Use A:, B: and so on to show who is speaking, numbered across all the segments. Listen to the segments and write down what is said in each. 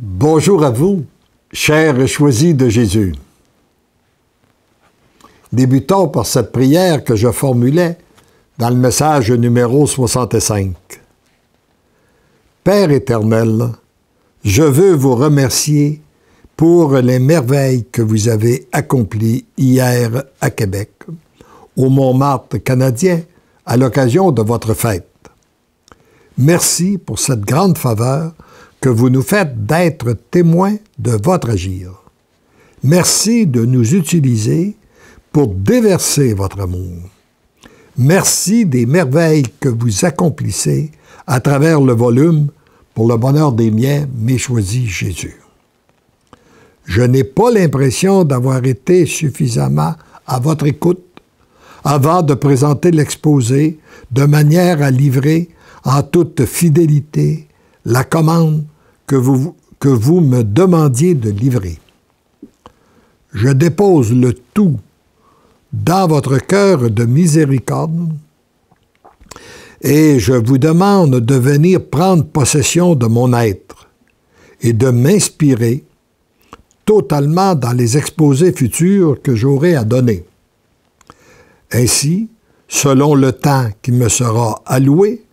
A: Bonjour à vous, chers choisis de Jésus. Débutons par cette prière que je formulais dans le message numéro 65. Père éternel, je veux vous remercier pour les merveilles que vous avez accomplies hier à Québec, au Montmartre canadien, à l'occasion de votre fête. Merci pour cette grande faveur que vous nous faites d'être témoins de votre agir. Merci de nous utiliser pour déverser votre amour. Merci des merveilles que vous accomplissez à travers le volume pour le bonheur des miens, mes choisis Jésus. Je n'ai pas l'impression d'avoir été suffisamment à votre écoute avant de présenter l'exposé de manière à livrer en toute fidélité la commande que vous me demandiez de livrer. Je dépose le tout dans votre cœur de miséricorde et je vous demande de venir prendre possession de mon être et de m'inspirer totalement dans les exposés futurs que j'aurai à donner. Ainsi, selon le temps qui me sera alloué,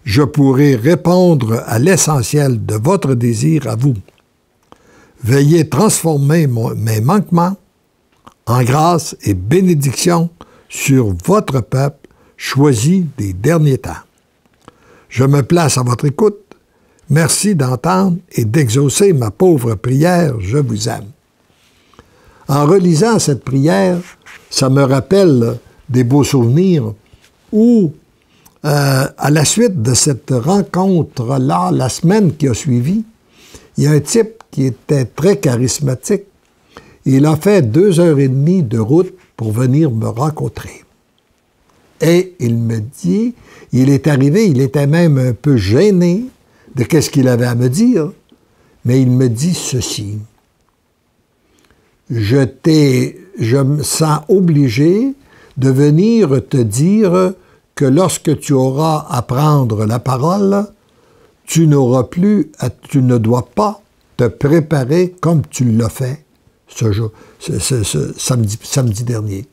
A: je pourrai répondre à l'essentiel de votre désir à vous. Veuillez transformer mes manquements en grâce et bénédiction sur votre peuple choisi des derniers temps. Je me place à votre écoute. Merci d'entendre et d'exaucer ma pauvre prière. Je vous aime. En relisant cette prière, ça me rappelle des beaux souvenirs où à la suite de cette rencontre-là, la semaine qui a suivi, il y a un type qui était très charismatique. Il a fait 2h30 de route pour venir me rencontrer. Et il me dit, il est arrivé, il était même un peu gêné de qu'est-ce qu'il avait à me dire, mais il me dit ceci. Je me sens obligé de venir te dire que lorsque tu auras à prendre la parole, tu ne dois pas te préparer comme tu l'as fait ce samedi dernier.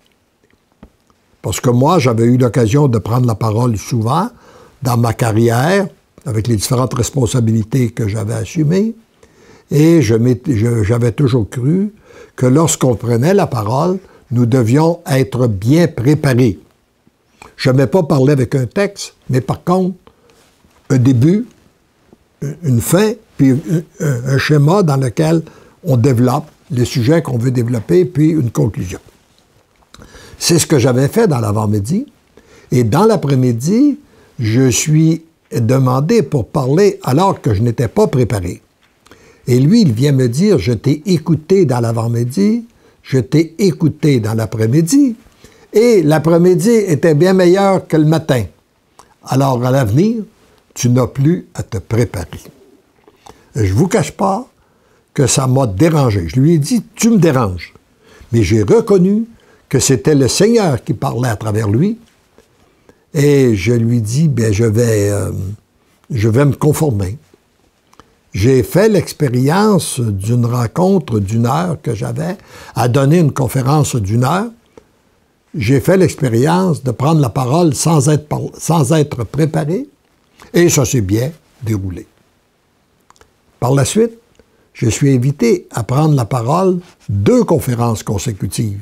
A: Parce que moi, j'avais eu l'occasion de prendre la parole souvent dans ma carrière, avec les différentes responsabilités que j'avais assumées, et j'avais toujours cru que lorsqu'on prenait la parole, nous devions être bien préparés. Je n'aimais pas parler avec un texte, mais par contre, un début, une fin, puis un schéma dans lequel on développe les sujets qu'on veut développer, puis une conclusion. C'est ce que j'avais fait dans l'avant-midi. Et dans l'après-midi, je suis demandé pour parler alors que je n'étais pas préparé. Et lui, il vient me dire, je t'ai écouté dans l'avant-midi, je t'ai écouté dans l'après-midi, et l'après-midi était bien meilleur que le matin. Alors, à l'avenir, tu n'as plus à te préparer. Je ne vous cache pas que ça m'a dérangé. Je lui ai dit, tu me déranges. Mais j'ai reconnu que c'était le Seigneur qui parlait à travers lui. Et je lui dis, bien, je vais me conformer. J'ai fait l'expérience d'une rencontre d'une heure que j'avais à donner une conférence d'une heure. J'ai fait l'expérience de prendre la parole sans être préparé, et ça s'est bien déroulé. Par la suite, je suis invité à prendre la parole 2 conférences consécutives,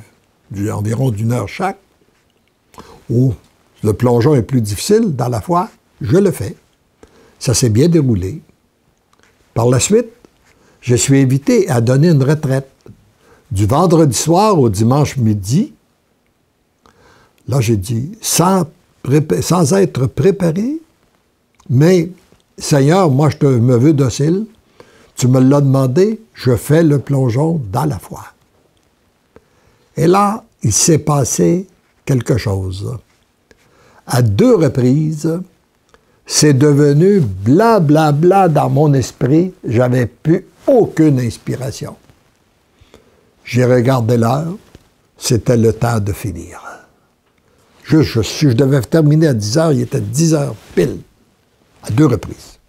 A: environ d'1 heure chaque, où le plongeon est plus difficile dans la foi, je le fais. Ça s'est bien déroulé. Par la suite, je suis invité à donner une retraite du vendredi soir au dimanche midi. Là, j'ai dit, sans être préparé, mais Seigneur, moi, je me veux docile. Tu me l'as demandé, je fais le plongeon dans la foi. Et là, il s'est passé quelque chose. À 2 reprises, c'est devenu blablabla dans mon esprit. J'avais plus aucune inspiration. J'ai regardé l'heure. C'était le temps de finir. Si je devais terminer à 10 heures, il était 10 heures pile, à 2 reprises.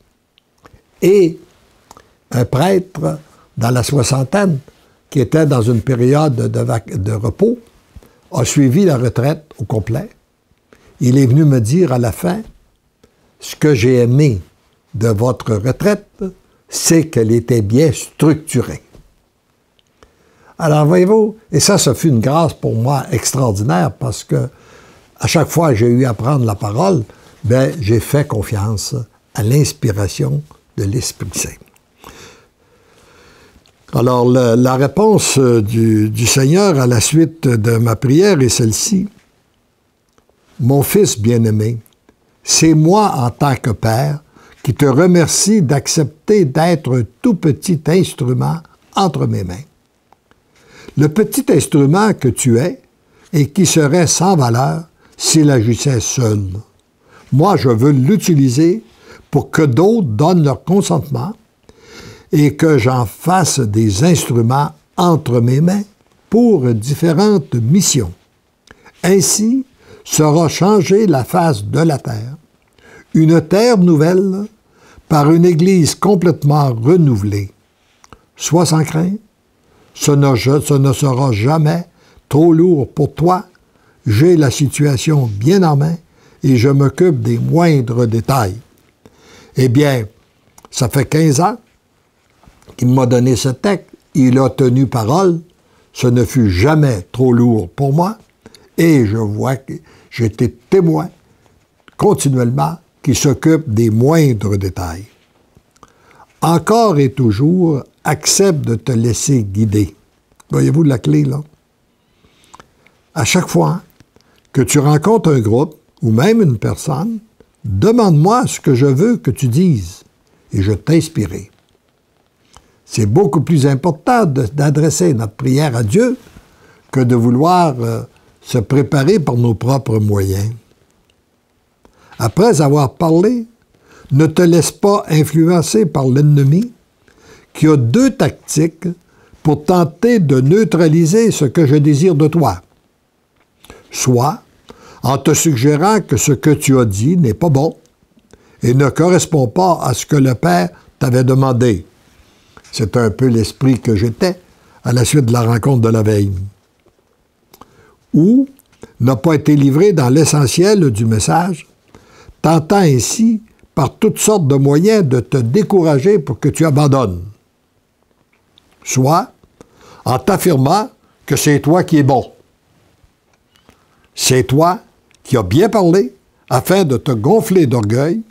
A: Et un prêtre dans la soixantaine, qui était dans une période de repos, a suivi la retraite au complet. Il est venu me dire à la fin, ce que j'ai aimé de votre retraite, c'est qu'elle était bien structurée. Alors, voyez-vous, et ça fut une grâce pour moi extraordinaire parce que à chaque fois que j'ai eu à prendre la parole, ben, j'ai fait confiance à l'inspiration de l'Esprit Saint. Alors, la réponse du Seigneur à la suite de ma prière est celle-ci. Mon fils bien-aimé, c'est moi en tant que père qui te remercie d'accepter d'être un tout petit instrument entre mes mains. Le petit instrument que tu es et qui serait sans valeur s'il agissait seul. Moi, je veux l'utiliser pour que d'autres donnent leur consentement et que j'en fasse des instruments entre mes mains pour différentes missions. Ainsi sera changée la face de la terre, une terre nouvelle par une Église complètement renouvelée. Sois sans crainte, ce ne sera jamais trop lourd pour toi. J'ai la situation bien en main et je m'occupe des moindres détails. Eh bien, ça fait 15 ans qu'il m'a donné ce texte. Il a tenu parole. Ce ne fut jamais trop lourd pour moi. Et je vois que j'étais témoin continuellement qui s'occupe des moindres détails. Encore et toujours, accepte de te laisser guider. Voyez-vous la clé, là? À chaque fois que tu rencontres un groupe ou même une personne, demande-moi ce que je veux que tu dises et je t'inspirerai. C'est beaucoup plus important d'adresser notre prière à Dieu que de vouloir se préparer par nos propres moyens. Après avoir parlé, ne te laisse pas influencer par l'ennemi qui a 2 tactiques pour tenter de neutraliser ce que je désire de toi. Soit en te suggérant que ce que tu as dit n'est pas bon et ne correspond pas à ce que le Père t'avait demandé. C'est un peu l'esprit que j'étais à la suite de la rencontre de la veille. Ou n'a pas été livré dans l'essentiel du message, tentant ainsi par toutes sortes de moyens de te décourager pour que tu abandonnes. Soit en t'affirmant que c'est toi qui es bon. C'est toi qui as bien parlé afin de te gonfler d'orgueil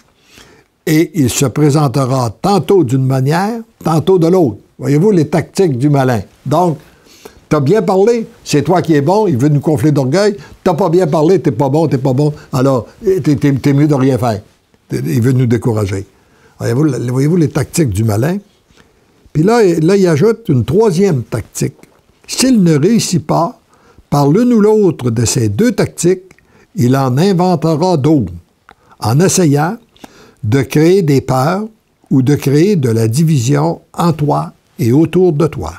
A: et il se présentera tantôt d'une manière, tantôt de l'autre. Voyez-vous les tactiques du malin. Donc, tu as bien parlé, c'est toi qui es bon, il veut nous gonfler d'orgueil. Tu n'as pas bien parlé, tu n'es pas bon, alors t'es mieux de rien faire. Il veut nous décourager. Voyez-vous les tactiques du malin? Puis là, il ajoute une 3e tactique. S'il ne réussit pas par l'une ou l'autre de ces 2 tactiques, il en inventera d'autres, en essayant de créer des peurs ou de créer de la division en toi et autour de toi.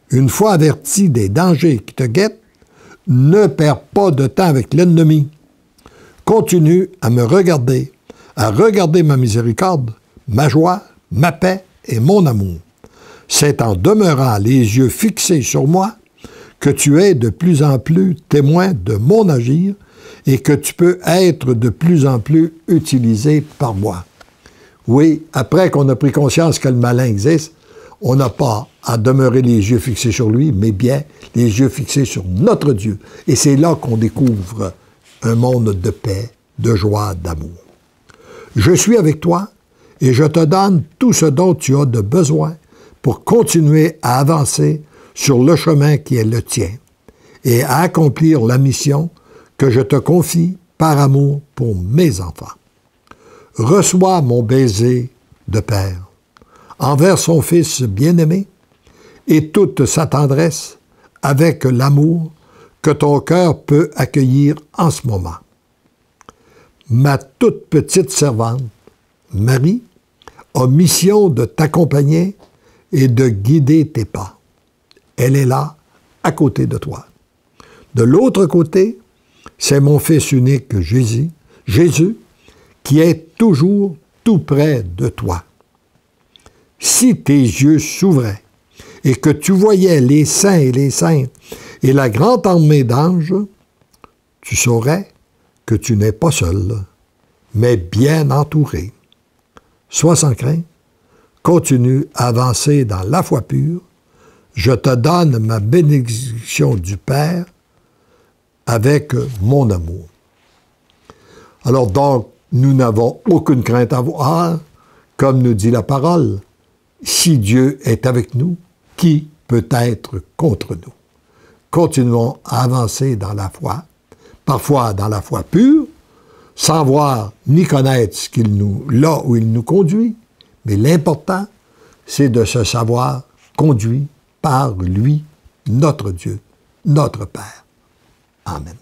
A: Une fois averti des dangers qui te guettent, ne perds pas de temps avec l'ennemi. Continue à me regarder, à regarder ma miséricorde, ma joie, ma paix et mon amour. C'est en demeurant les yeux fixés sur moi que tu es de plus en plus témoin de mon agir et que tu peux être de plus en plus utilisé par moi. Oui, après qu'on a pris conscience que le malin existe, on n'a pas à demeurer les yeux fixés sur lui, mais bien les yeux fixés sur notre Dieu. Et c'est là qu'on découvre un monde de paix, de joie, d'amour. Je suis avec toi et je te donne tout ce dont tu as de besoin pour continuer à avancer sur le chemin qui est le tien et à accomplir la mission que je te confie par amour pour mes enfants. Reçois mon baiser de Père envers son Fils bien-aimé et toute sa tendresse avec l'amour que ton cœur peut accueillir en ce moment. Ma toute petite servante, Marie, a mission de t'accompagner et de guider tes pas. Elle est là, à côté de toi. De l'autre côté, c'est mon Fils unique Jésus, qui est toujours tout près de toi. Si tes yeux s'ouvraient et que tu voyais les saints et les saintes et la grande armée d'anges, tu saurais que tu n'es pas seul, mais bien entouré. Sois sans crainte, continue à avancer dans la foi pure. Je te donne ma bénédiction du Père avec mon amour. Alors donc, nous n'avons aucune crainte à avoir, comme nous dit la parole. Si Dieu est avec nous, qui peut être contre nous? Continuons à avancer dans la foi, parfois dans la foi pure, sans voir ni connaître là où il nous conduit, mais l'important, c'est de se savoir conduit par lui, notre Dieu, notre Père. Amen.